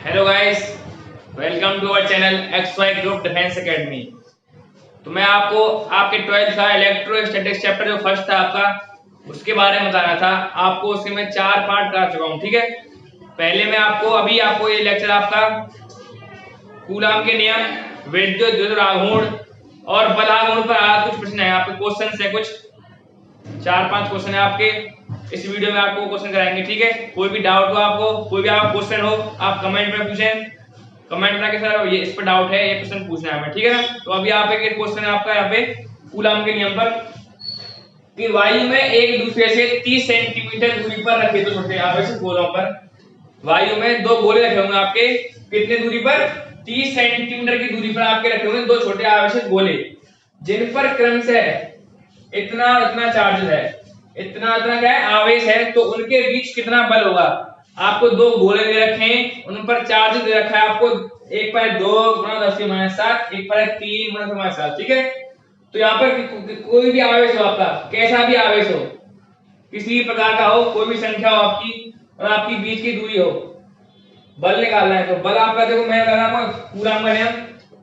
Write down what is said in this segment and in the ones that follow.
Hello guys, welcome to our channel XY group defence academy. तो मैं आपको आपके 12th का इलेक्ट्रोस्टैटिक्स चैप्टर जो फर्स्ट था आपका, उसके बारे में बता रहा था। आपको उसके मैं 4 पार्ट करा चुका हूँ। ठीक है, पहले मैं आपको ये लेक्चर आपका कूलाम के नियम, विद्युत द्विध्रुव आघूर्ण और बल आघूर्ण पर कुछ प्रश्न है आपके, क्वेश्चन है कुछ 4-5 क्वेश्चन है आपके। इस वीडियो में आपको क्वेश्चन कराएंगे। ठीक है, कोई भी डाउट हो आपको, कोई भी आप क्वेश्चन हो, आप कमेंट में पूछें। कमेंट बना के सर ये इस पर डाउट है, ये क्वेश्चन पूछना है हमें। ठीक है ना। तो अभी आप एक क्वेश्चन है आपका यहाँ पे कूलाम के नियम पर कि वायु में एक दूसरे से 30 सेंटीमीटर दूरी पर रखे तो छोटे आप ऐसे गोलों पर, वायु में दो गोले रखे होंगे आपके, कितने दूरी पर? 30 सेंटीमीटर की दूरी पर आपके रखे होंगे दो छोटे आवेशित गोले, जिन पर क्रमशः इतना इतना चार्ज है, इतना इतना क्या है, आवेश है। तो उनके बीच कितना बल होगा? आपको दो गोले दे रखे हैं, उन पर चार्ज दे रखा है आपको, एक पर 2 × 10⁻⁷, एक पर 3 × 10⁻⁷। ठीक है, तो यहाँ पर कोई भी आवेश हो आपका, कैसा भी आवेश हो, किसी भी प्रकार का हो, कोई भी संख्या हो आपकी और आपकी बीच की दूरी हो, बल निकालना है। तो बल आपका देखो, मैं बता रहा हूँ कूलाम का नियम,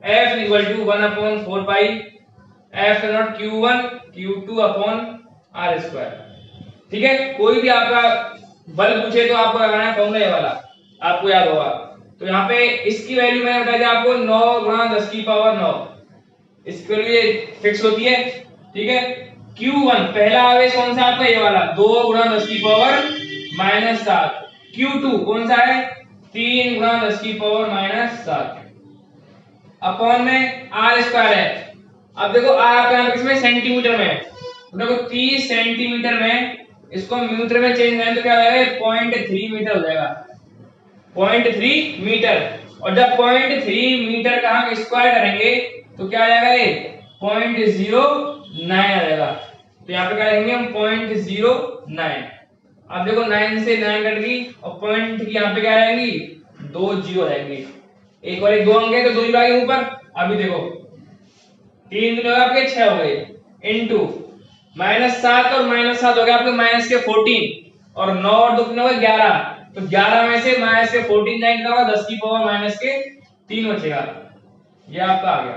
F = 1/4π F0 Q1 Q2/r²। ठीक है, कोई भी आपका बल पूछे तो आपको लगाना है फॉर्मूला ये वाला, आपको याद होगा। तो यहाँ पे इसकी वैल्यू मैंने बताया था आपको 9 × 10⁹ इसकी वैल्यू ये फिक्स होती है। ठीक है, Q1 पहला आवेश कौन सा आपका, ये वाला 2 × 10⁻⁷। Q2 कौन सा है? 3 × 10⁻⁷। अपॉन में r² है। अब देखो आपका यहाँ किसमें, सेंटीमीटर में। तो देखो 30 सेंटीमीटर में इसको मीटर में चेंज करें तो क्या हो जाएगा? 0.3 मीटर हो जाएगा, 0.3 मीटर। और जब 0.3 मीटर का हम स्क्वायर करेंगे तो क्या आ जाएगा? ये 0.09 आ जाएगा। तो यहाँ पे क्या लिखेंगे हम? 0.09। अब देखो 9 से 9 कट गई और पॉइंट की यहाँ पे क्या आएगी? 2 जीरो आएंगे। एक और एक 2 अंक है तो 2 जीरो आएंगे ऊपर। अभी देखो 3 दूनी आपके 6 हो गए, इनटू -7 और -7 हो गया आपके -14 और 9 और 2 कितने हो गए? 11। तो 11 में से -14 जाएंगे तो 10⁻³ बचेगा। ये आपका आ गया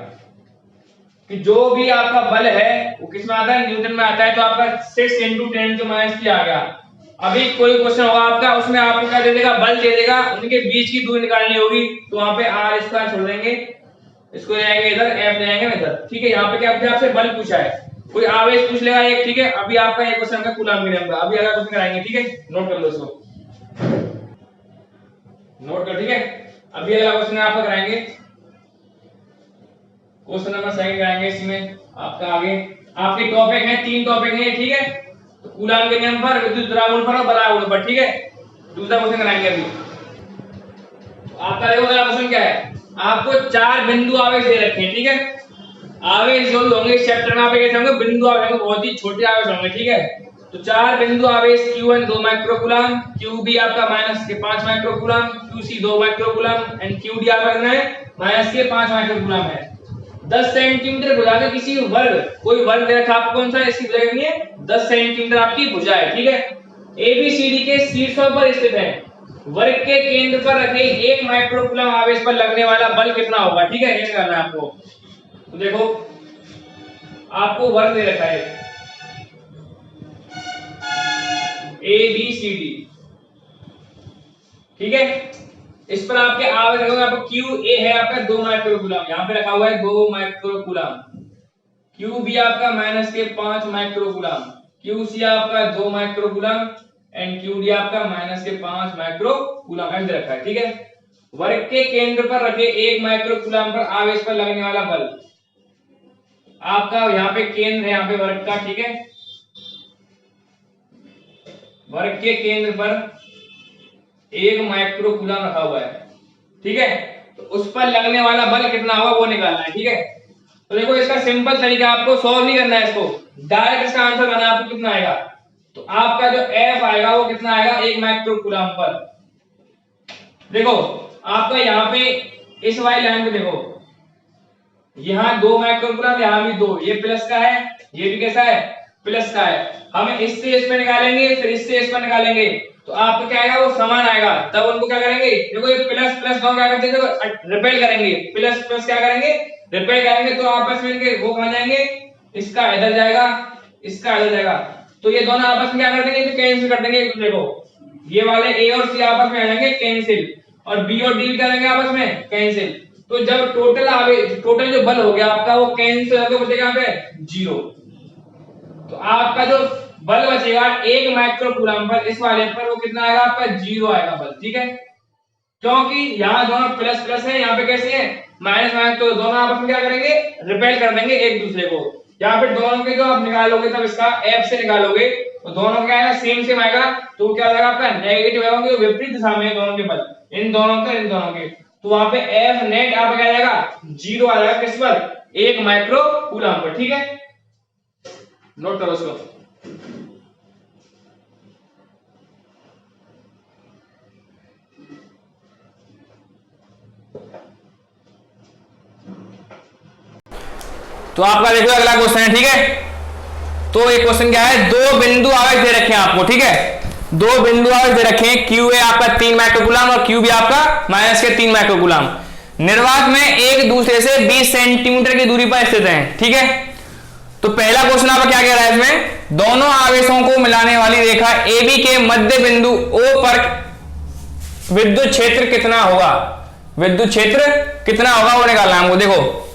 कि जो भी आपका बल है वो किस में आता है? न्यूटन में आता है। तो आपका 6 × 10⁻³ आ गया। अभी कोई क्वेश्चन होगा आपका, उसमें आपको क्या दे देगा? बल दे देगा, उनके बीच की दूरी निकालनी होगी। तो वहां पे r² छोड़ देंगे, इसको ले जाएंगे इधर, f ले जाएंगे इधर। ठीक है, यहाँ पे क्या पूछा आपसे? बल पूछा है, कोई आवेश पूछ लेगा एक। ठीक है, अभी आपका एक क्वेश्चन का कूलाम के नियम का अभी अगला क्वेश्चन कराएंगे। ठीक है, नोट कर लो इसको, नोट कर। ठीक है, अभी अगला क्वेश्चन आपका कराएंगे, क्वेश्चन नंबर 2 कराएंगे। इसमें आपका आगे आपके टॉपिक है, 3 टॉपिक है। ठीक है, तो कूलाम के नियम पर, विद्युत द्रावण पर और बल आघूर्ण पर। ठीक है, दूसरा क्वेश्चन कराएंगे अभी। तो आपका देखो अगला क्वेश्चन क्या है, आपको 4 बिंदु आवेश दे रखे हैं। ठीक है, आवेश जो भी होंगे इस चैप्टर में आप कैसे होंगे? बिंदु आवेश होंगे, बहुत ही छोटे आवेश होंगे। ठीक है, तो 4 बिंदु आवेश Q1 2 माइक्रोकूलम, QB आपका -5 microcoulomb, QC 2 microcoulomb and QD आपका कितना है? -5 माइक्रोकूलम है। 10 सेंटीमीटर भुजा के किसी वर्ग, कोई वर्ग दे रखा आपको, कौन सा? इसकी भुजा कितनी है? 10 सेंटीमीटर आपकी भुजा है। ठीक है, ABCD के शीर्षों पर स्थित है, वर्ग के केंद्र पर रखे 1 माइक्रोकूलम आवेश पर लगने वाला बल कितना होगा? ठीक है, ये करना है आपको। तो देखो आपको वर्ग दे रखा है ABCD। ठीक है, इस पर आपके आवेश होंगे, आपको QA है आपका 2 माइक्रोकूलम, यहाँ पे रखा हुआ है 2 माइक्रोकूलम। QB आपका -5 माइक्रोकूलम, QC आपका 2 माइक्रोकूलम एंड QD आपका -5 माइक्रोकूलम ऐसे रखा है। ठीक है, वर्ग के केंद्र पर रखे 1 माइक्रोकूलम पर आवेश पर लगने वाला बल आपका, यहाँ पे केंद्र है, यहाँ पे वर्ग का। ठीक है, वर्ग के केंद्र पर 1 माइक्रोकूलम रखा हुआ है। ठीक है, तो उस पर लगने वाला बल कितना होगा वो निकालना है। ठीक है, तो देखो इसका सिंपल तरीका, आपको सॉल्व नहीं करना है इसको, डायरेक्ट इसका आंसर करना है। आपको कितना आएगा? तो आपका जो F आएगा वो कितना आएगा? 1 माइक्रोकूलम पर। देखो आपका यहाँ पे इस वाली लाइन पे देखो, यहाँ 2 माइक्रोकूलम, यहाँ भी 2, ये प्लस का है, ये भी कैसा है? प्लस का है, हम इससे इस पे निकालेंगे फिर इससे इस पर निकालेंगे तो आपका क्या आएगा, वो समान आएगा। तब उनको क्या करेंगे, देखो ये प्लस प्लस दोनों क्या करते हैं, देखो रिपेल करेंगे, प्लस प्लस क्या करेंगे, रिपेल करेंगे, तो आपस में इनके वो कहाँ जाएंगे, इसका इधर जाएगा, इसका इधर जाएगा, तो ये दोनों आपस में क्या कर देंगे, तो कैंसिल कर देंगे। देखो ये वाले ए और सी आपस में आ जाएंगे कैंसिल, और बी और डी भी करेंगे आपस में कैंसिल। तो जब टोटल जो बल हो गया आपका वो कैंसिल हो गया, बचेगा यहाँ पे 0। तो आपका जो बल बचेगा 1 माइक्रोकूलम पर, इस वाले पर वो कितना आएगा आपका, 0 आएगा बल। ठीक है, क्योंकि यहाँ दोनों प्लस प्लस है, यहाँ पे कैसे है माइनस माइनस, तो दोनों आपस में क्या करेंगे, रिपेल कर देंगे एक दूसरे को। यहाँ पे दोनों के जो आप निकालोगे तब इसका एफ से निकालोगे तो दोनों क्या आएगा, सेम सेम आएगा, तो क्या आएगा आपका नेगेटिव आएगा, विपरीत दिशा में दोनों के बल, इन दोनों के, तो वहां पे एफ नेट आपका क्या आएगा, 0 आ जाएगा, किस पर, 1 माइक्रोकूलम पर। ठीक है, नोट करो उसको। तो आपका देखो अगला क्वेश्चन है। ठीक है, तो ये क्वेश्चन क्या है, दो बिंदु आवेश दे रखे हैं आपको। ठीक है, दो बिंदु आवेश दे रखे हैं, क्यू है आपका 3 माइक्रोकूलम और क्यू भी आपका माइनस के 3 माइक्रोकूलम, निर्वात में एक दूसरे से 20 सेंटीमीटर की दूरी पर स्थित हैं। ठीक है, तो पहला क्वेश्चन आपका क्या कह रहा है, इसमें दोनों आवेशों को मिलाने वाली रेखा AB के मध्य बिंदु O पर विद्युत क्षेत्र कितना होगा, विद्युत क्षेत्र कितना होगा वो निकालना है हमको। देखो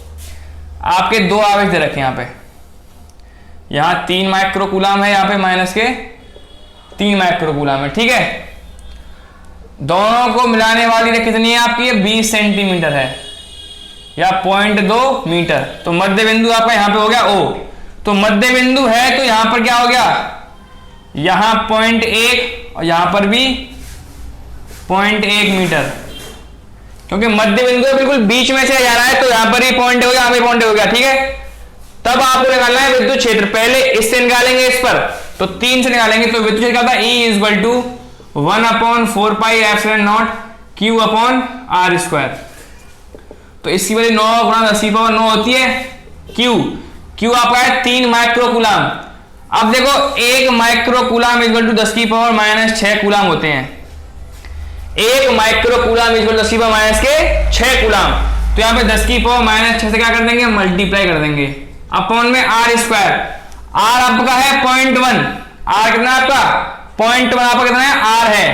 आपके दो आवेश दे रखे हैं, यहाँ पे यहां 3 माइक्रोकूलम है, यहाँ पे माइनस के 3 माइक्रोकूलम है। ठीक है, दोनों को मिलाने वाली रेखा कितनी है आपकी, 20 सेंटीमीटर है या 0.2 मीटर। तो मध्य बिंदु आपका यहां पे हो गया O, तो मध्य बिंदु है तो यहां पर क्या हो गया, यहां 0.1 और यहां पर भी 0.1 मीटर, क्योंकि मध्य बिंदु बिल्कुल बीच में से जा रहा है, तो यहां पर ही पॉइंट हो गया, यहां पे पॉइंट हो गया। ठीक है, तब आपको निकालना है विद्युत क्षेत्र, पहले इससे निकालेंगे इस पर, तो 3 से निकालेंगे, तो विद्युत क्षेत्र का E equal to 1/4 pi epsilon Q upon R²। तो इसकी वजह 9 गुणा 10⁻9 होती है Q आपका है 3 माइक्रोकूलम। अब देखो 1 माइक्रोकूलम इक्वल टू 10⁻6 कूलम होते हैं, 1 माइक्रोकूलम इक्वल टू 10⁻6 कूलम, तो यहाँ पे 10⁻6 से क्या कर देंगे, मल्टीप्लाई कर देंगे अपॉन में R²। R आपका है 0.1, R कितना आपका 0.1, आपका कितना है R है,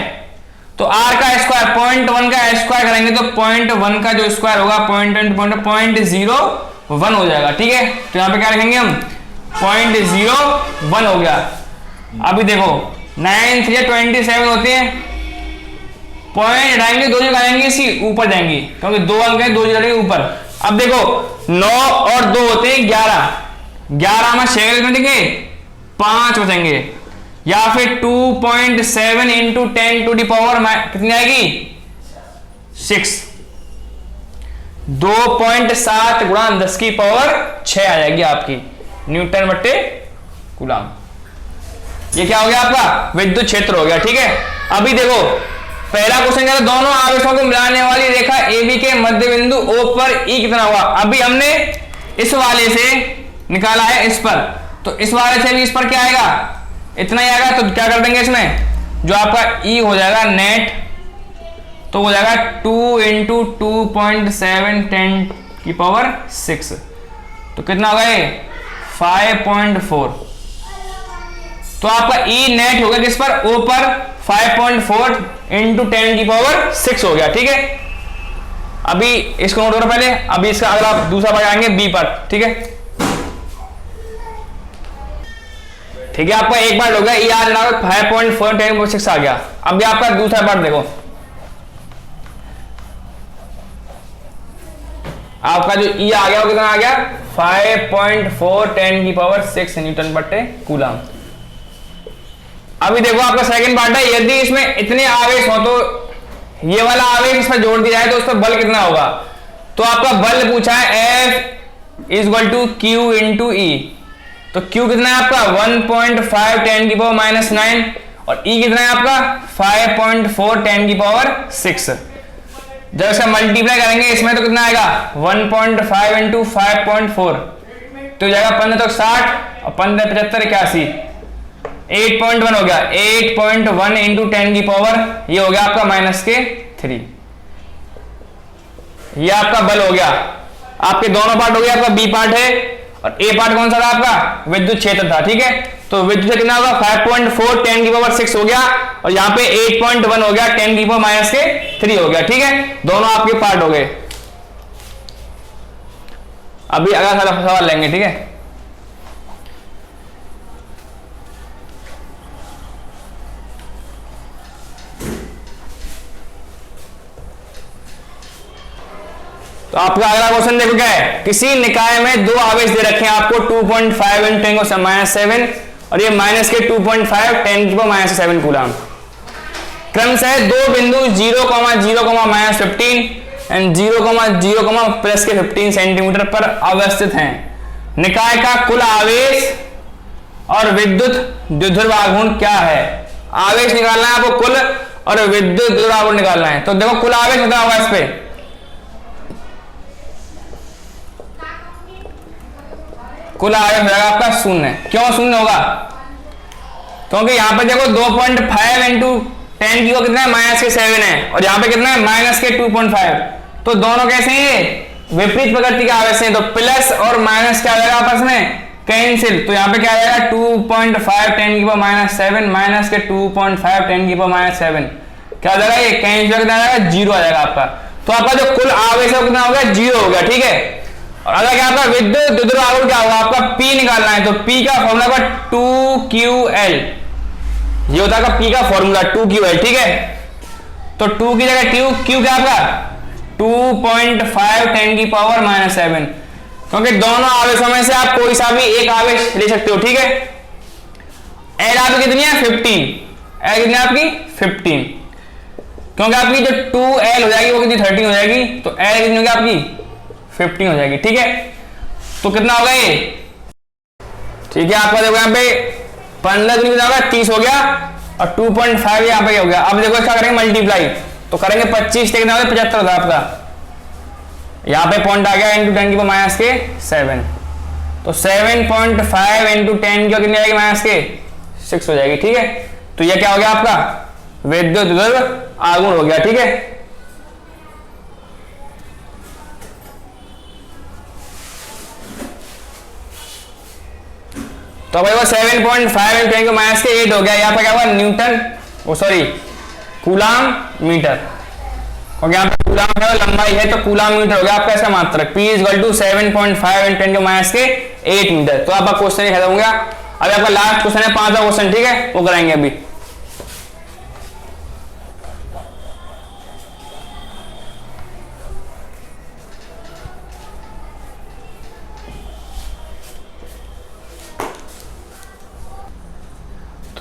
तो R का स्क्वायर 0.1 का स्क्वायर करेंगे तो 0.1 का जो स्क्वायर होगा 0.01 हो जाएगा। ठीक है, तो यहाँ पे क्या रखेंगे हम 0.01 हो गया। अभी देखो 9 3 27 होते हैं, पॉइंट हटाएंगे, 2 जीरो आएंगे, इसी ऊपर जाएंगे क्योंकि 2 अंक है, 2 जीरो रहेंगे ऊपर। अब देखो 9 और 2 होते हैं 11 में 6 में देंगे 5 बचेंगे, या फिर 2.7 इंटू 10 टू दी पावर कितनी आएगी 6, 2.7 गुणा 10⁻6 आ जाएगी आपकी न्यूटन बट्टे कूलम। ये क्या हो गया आपका विद्युत क्षेत्र हो गया। ठीक है, अभी देखो पहला क्वेश्चन क्या था, दोनों आवेशों को मिलाने वाली रेखा AB के मध्य बिंदु O पर E कितना हुआ। अभी हमने इस वाले से निकाला है इस पर, तो इस वाले से भी इस पर क्या आएगा, इतना ही आएगा, तो क्या कर देंगे इसमें जो आपका E हो जाएगा नेट, तो हो जाएगा 2 इंटू 2.7 10⁻6, तो कितना होगा ये 5.4। तो आपका E नेट हो गया किस पर, O पर 5.4 इंटू 10⁻6 हो गया। ठीक है, अभी इसको नोट करो पहले, अभी इसका अगला दूसरा पार्ट आएंगे B पर। ठीक है, ठीक है, आपका एक पार्ट हो गया E आर 5.4 10⁻6 आ गया। अभी आपका दूसरा पार्ट देखो, आपका जो E आ गया वो कितना आ गया 5.4 10⁻6 न्यूटन बट्टे कूलम। अभी देखो आपका सेकंड पार्ट है, यदि इसमें इतने आवेश हो तो ये वाला आवेश इसमें जोड़ दिया जाए तो उस पर बल कितना होगा। तो आपका बल पूछा है F equal to Q into E, तो Q कितना है आपका 1.5 10⁻9 और E कितना है आपका 5.4 10⁻6। जब इसका मल्टीप्लाई करेंगे इसमें तो कितना आएगा 1.5 इंटू 5.4, तो हो जाएगा 15 तो 60 और 15 75 81, 8.1 हो गया। 8.1 इंटू 10 की पावर ये हो गया आपका -3। ये आपका बल हो गया। आपके दोनों पार्ट हो गया, आपका बी पार्ट है और ए पार्ट कौन सा था आपका, विद्युत क्षेत्र था, ठीक है। तो विद्युत क्षेत्र कितना होगा 5.4 10 की पावर 6 हो गया और यहाँ पे 8.1 हो गया 10 की पावर -3 हो गया, ठीक है। दोनों आपके पार्ट हो गए। अभी अगला सवाल लेंगे, ठीक है। तो आपका अगला क्वेश्चन देखो क्या है, किसी निकाय में दो आवेश दे रखे हैं आपको 2.5 × 10⁻⁷ और ये माइनस के 2.5 10 की पावर -7 कूलम। क्रमशः दो बिंदु 0, 0, -15 एंड 0, 0, +15 सेंटीमीटर पर अवस्थित हैं। निकाय का कुल आवेश और विद्युत द्विध्रुवाघूर्ण क्या है। आवेश निकालना है आपको कुल और विद्युत द्विध्रुवाघूर्ण निकालना है। तो देखो कुल आवेश कितना होगा इस पे, कुल आवेश हो जाएगा आपका 0। क्यों 0 होगा, क्योंकि यहां पे देखो 2.5 इंटू 10 की वो कितना है -7 है और यहाँ पे कितना है -2.5। तो दोनों कैसे हैं, विपरीत प्रकृति के आवेश हैं। तो प्लस और माइनस क्या हो जाएगा आपस में, कैंसिल। तो यहाँ पे क्या आ जाएगा 2.5 10 की पावर -7 माइनस के 2.5 10 की पावर -7 क्या हो जाएगा, ये कैंसिल कितना आ जाएगा 0 आ जाएगा आपका। तो आपका जो कुल आवेश है कितना हो गया 0 हो गया, ठीक है। और अगर क्या आपका विद्युत द्विध्रुवाघूर्ण क्या होगा, आपका P निकालना है। तो P का फॉर्मूला होगा 2QL, ये होता है P का फॉर्मूला 2QL, ठीक है। तो 2 की जगह Q क्या आपका 2.5 10 की पावर -7, क्योंकि दोनों आवेशों में से आप कोई सा भी एक आवेश ले सकते हो, ठीक है। L आपकी कितनी है 15, L कितनी है आपकी 15, क्योंकि आपकी जो 2L हो जाएगी वो कितनी 13 हो जाएगी। तो L कितनी होगी आपकी 15 हो जाएगी, ठीक है। तो कितना होगा ये, ठीक है। आपका देखो यहाँ पे 15 कितना होगा 30 हो गया और 2.5 यहाँ पे हो गया। अब देखो इसका करेंगे मल्टीप्लाई, तो करेंगे 25 कितना होगा 75 था आपका। यहाँ पे पॉइंट आ गया इंटू 10 की पावर -7, तो 7.5 इंटू 10 की कितनी आएगी -6 हो जाएगी, ठीक है। तो ये क्या हो गया आपका विद्युत द्विध्रुवाघूर्ण हो गया, ठीक है। तो भाई वो 7.5 इंटू 10 की -8 हो गया। यहाँ पे क्या हुआ न्यूटन, वो सॉरी कूलाम मीटर, क्योंकि यहाँ पे कूलाम है लंबाई है तो कूलाम मीटर हो गया आपका इसका मात्रक। P = 7.5 इंटू 10 की -8 मीटर। तो आपका क्वेश्चन खत्म हो गया। अभी आपका लास्ट क्वेश्चन है 5वां क्वेश्चन, ठीक है, वो कराएंगे अभी।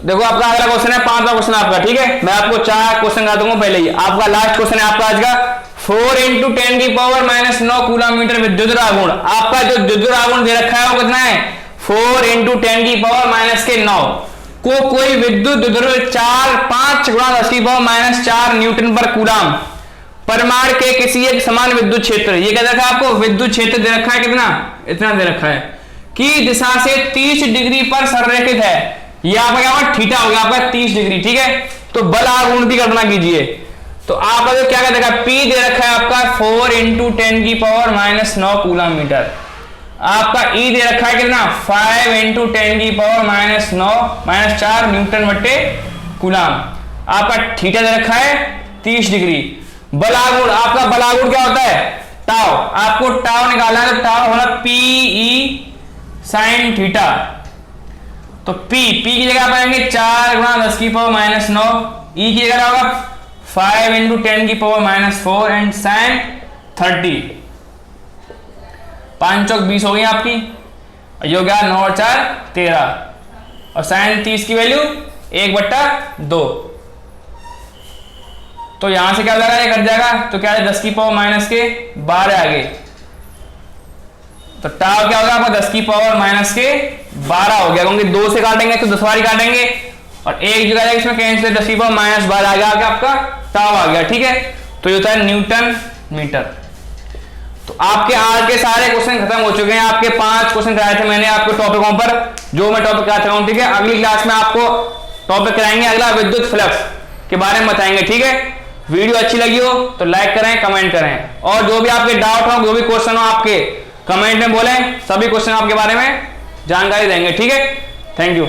देखो आपका अगला क्वेश्चन है 5वां क्वेश्चन आपका, ठीक है। मैं आपको 4 क्वेश्चन करा दूंगा पहले ही। आपका लास्ट क्वेश्चन है आपका आज का 4 इंटू 10 की पावर -9 कूलम मीटर विद्युत द्विध्रुवाघूर्ण। आपका जो द्विध्रुवाघूर्ण दे रखा है वो कितना है 4 इंटू 10 की पावर -9 को कोई विद्युत द्विध्रुव 5 गुणा 10 की पावर -4 न्यूटन पर कूलम परमाणु के किसी एक समान विद्युत क्षेत्र, ये क्या रखा है आपको विद्युत क्षेत्र दे रखा है कितना, इतना दे रखा है, की दिशा से 30 डिग्री पर संरेखित है। ये आपका क्या होगा थीटा हो गया आपका 30 डिग्री, ठीक है। तो बल आघूर्ण की गणना कीजिए। तो आपका जो क्या कहता है P दे रखा है आपका 4 इंटू 10 की पावर -9 कूलम मीटर। आपका E दे रखा है कितना 5 इंटू 10 की पावर -4 न्यूटन बट्टे कूलम। आपका थीटा दे रखा है 30 डिग्री। बल आघूर्ण, आपका बल आघूर्ण क्या होता है टाउ, आपको टाउ निकालना है। तो टाउ होगा PE sin थीटा। तो P की जगह आप आएंगे 4 गुणा 10 की पावर -9, E की जगह होगा 5 इंटू 10 की पावर -4 एंड sin 30। 5 चौक 20 हो गई आपकी, ये हो गया 9 और 4 13 और sin 30 की वैल्यू 1/2। तो यहां से क्या हो जाएगा, ये कट जाएगा। तो क्या है 10 की पावर -12 आगे। तो टाउ क्या होगा आपका 10 की पावर -12 हो गया, क्योंकि 2 से काटेंगे तो 10 बारी काटेंगे और एक जगह इसमें कैंसिल 10 की पावर -12 आ गया आपका टाउ आ गया, ठीक है। तो ये होता है न्यूटन मीटर। तो आपके आज के सारे क्वेश्चन खत्म हो चुके हैं। आपके 5 क्वेश्चन कराए थे मैंने आपको टॉपिकों पर, जो मैं टॉपिक कराता हूँ, ठीक है। अगली क्लास में आपको टॉपिक कराएंगे अगला विद्युत फ्लक्स के बारे में बताएंगे, ठीक है। वीडियो अच्छी लगी हो तो लाइक करें, कमेंट करें, और जो भी आपके डाउट हो, जो भी क्वेश्चन हो आपके, कमेंट में बोलें, सभी क्वेश्चन आपके बारे में जानकारी देंगे, ठीक है। Thank you.